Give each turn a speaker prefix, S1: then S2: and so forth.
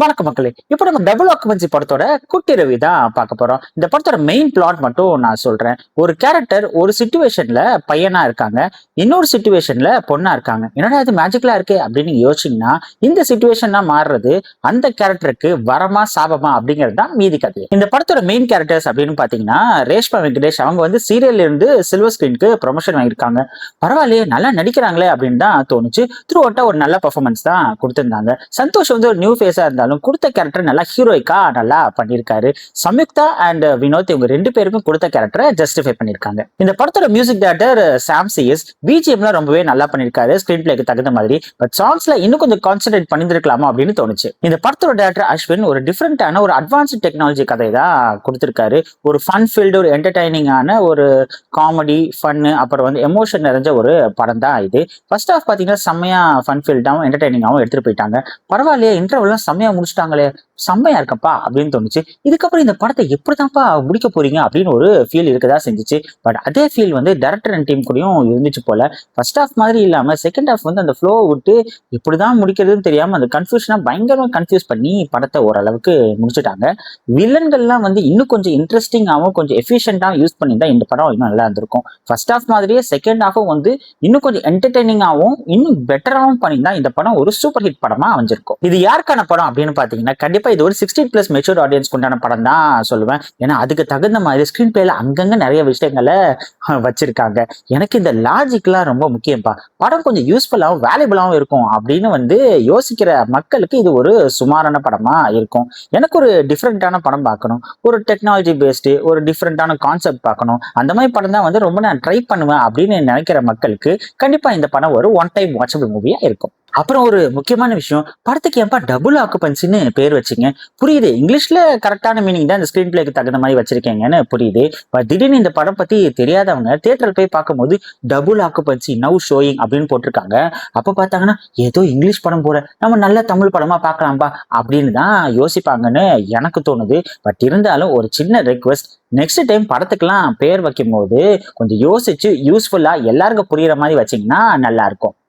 S1: வணக்கம் மக்களே. இப்போ நம்ம டபுள் ஆக்குபென்சி படத்தோட குட்டி ரிவ்யூ தான் பார்க்க போறோம். இந்த படத்தோட மெயின் பிளாட் மட்டும் நான் சொல்றேன். ஒரு கேரக்டர் ஒரு சிச்சுவேஷன்ல பையனா இருக்காங்க, இன்னொரு சிச்சுவேஷன்ல பொண்ணா இருக்காங்க. என்னடா இது மேஜிக்கலா இருக்கே அப்படின்னு நீங்க யோசிச்சீங்கன்னா, இந்த சிச்சுவேஷனா மாறுறது அந்த கேரக்டருக்கு வரமா சாபமா அப்படிங்கிறது தான் மீதி கதை. இந்த படத்தோட மெயின் கேரக்டர்ஸ் அப்படின்னு பாத்தீங்கன்னா, ரேஷ்மா வெங்கடேஷ் அவங்க வந்து சீரியல்ல இருந்து சில்வர் ஸ்கிரீனுக்கு ப்ரொமோஷன் வாங்கியிருக்காங்க. பரவாயில்லையே நல்லா நடிக்கிறாங்களே அப்படின்னு தான் தோணுச்சு. த்ரூ அவுட்டா ஒரு நல்ல பெர்ஃபார்மன்ஸ் தான் கொடுத்திருந்தாங்க. சந்தோஷ் வந்து ஒரு நியூ ஃபேஸா இருந்தாலும் கொடுத்த கேரக்டர் நல்லா ஹீரோயிக்கா நல்லா பண்ணியிருக்காரு. சம்யுக்தா அண்ட் வினோத் இவங்க ரெண்டு பேருக்கும் கொடுத்த கேரக்டரை ஜஸ்டிஃபை பண்ணிருக்காங்க. இந்த படத்தோட மியூசிக் டைரக்டர் சாம் சிஎஸ் பிஜிஎம்ல ரொம்பவே நல்லா பண்ணிருக்காரு ஸ்கிரீன் பிளேக்கு தகுந்த மாதிரி. பட் சாங்ஸ்ல இன்னும் கொஞ்சம் கான்சென்ட்ரேட் பண்ணிருக்கலாமா அப்படின்னு தோணுச்சு. இந்த படத்தோட டைரக்டர் அஸ்வின் ஒரு டிஃபரெண்டான ஒரு அட்வான்ஸ்ட் டெக்னாலஜி கதை தான் கொடுத்திருக்காரு. ஒரு ஃபன் ஃபீல்டு ஒரு என்டர்டைனிங்கான ஒரு காமெடி ஃபன்னு அப்புறம் வந்து எமோஷன் நிறைஞ்ச ஒரு படம் தான் இது. ஃபர்ஸ்ட் ஆஃப் பாத்தீங்கன்னா செம்மையா ஃபன் ஃபீல்டாவும் என்டர்டைனிங்காவும் எடுத்துட்டு போயிட்டாங்க. பரவாயில்லையே இன்டர்வெல்லாம் செம்மையா முடிச்சிட்டாங்களே, செம்மையா இருக்கப்பா அப்படின்னு தோணுச்சு. இதுக்கப்புறம் இந்த படத்தை எப்படிதான்ப்பா முடிக்க போறீங்க அப்படின்னு ஒரு ஃபீல் இருக்கதா செஞ்சுச்சு. பட் அதே ஃபீல் வந்து டைரக்டர் அண்ட் டீம் கூடயும் இருந்துச்சு போல. ஃபர்ஸ்ட் ஹாஃப் மாதிரி இல்லாம செகண்ட் ஹாஃப் வந்து அந்த ஃப்ளோ விட்டு இப்படிதான் முடிக்கிறதுன்னு தெரியாம அந்த கன்ஃபியூஷனா பயங்கரமா கன்ஃபியூஸ் பண்ணி படத்தை ஓரளவுக்கு முடிச்சுட்டாங்க. வில்லன்கள்லாம் வந்து இன்னும் கொஞ்சம் இன்ட்ரெஸ்டிங்காகவும் கொஞ்சம் எஃபிஷியன்டாகவும் யூஸ் பண்ணியிருந்தா இந்த படம் இன்னும் நல்லா இருந்திருக்கும். ஃபர்ஸ்ட் ஹாஃப் மாதிரியே செகண்ட் ஹாஃபும் வந்து இன்னும் கொஞ்சம் என்டர்டைனிங்காகவும் இன்னும் பெட்டராகவும் பண்ணியிருந்தா இந்த படம் ஒரு சூப்பர் ஹிட் படமா அமைஞ்சிருக்கும். இது யாருக்கான படம் அப்படின்னு பாத்தீங்கன்னா, கண்டிப்பா இது ஒரு 16+ மெச்சூர் ஆடியன்ஸ் கொண்டான படம் தான் சொல்லுவேன். ஏன்னா அதுக்கு தகுந்த மாதிரி ஸ்கிரீன் பிளேல அங்கங்க நிறைய விஷயங்களை வச்சிருக்காங்க. எனக்கு இந்த லாஜிக்லாம் ரொம்ப முக்கியம்ப்பா. படம் கொஞ்சம் யூஸ்ஃபுல்லாகவும் வேல்யூபிளாகவும் இருக்கும் அப்படின்னு வந்து யோசிக்கிற மக்களுக்கு இது ஒரு சுமாரான படமா இருக்கும். எனக்கு ஒரு டிஃப்ரெண்டான படம் பார்க்கணும், ஒரு டெக்னாலஜி பேஸ்டு ஒரு டிஃப்ரெண்டான கான்செப்ட் பார்க்கணும், அந்த மாதிரி படம் தான் வந்து ரொம்ப நான் ட்ரை பண்ணுவேன் அப்படின்னு நினைக்கிற மக்களுக்கு கண்டிப்பா இந்த படம் ஒரு ஒன் டைம் வாட்சபிள் மூவியா இருக்கும். அப்புறம் ஒரு முக்கியமான விஷயம், படத்துக்கு ஏன்பா டபுள் ஆக்குபென்சின்னு பேர் வச்சிங்க? புரியுது, இங்கிலீஷ்ல கரெக்டான மீனிங் தான் இந்த ஸ்கிரீன் பிளேக்கு தகுந்த மாதிரி வச்சிருக்கீங்கன்னு புரியுது. பட் திடீர்னு இந்த படம் பத்தி தெரியாதவங்க தியேட்டர்ல போய் பார்க்கும்போது டபுள் ஆக்குபென்சி நவ் ஷோயிங் அப்படின்னு போட்டிருக்காங்க. அப்ப பார்த்தாங்கன்னா ஏதோ இங்கிலீஷ் படம் போற, நம்ம நல்ல தமிழ் படமா பார்க்கலாம்பா அப்படின்னு தான் யோசிப்பாங்கன்னு எனக்கு தோணுது. பட் இருந்தாலும் ஒரு சின்ன ரெக்வெஸ்ட், நெக்ஸ்ட் டைம் படத்துக்கெல்லாம் பேர் வைக்கும் போது கொஞ்சம் யோசிச்சு யூஸ்ஃபுல்லா எல்லாருக்கும் புரியுற மாதிரி வச்சீங்கன்னா நல்லா இருக்கும்.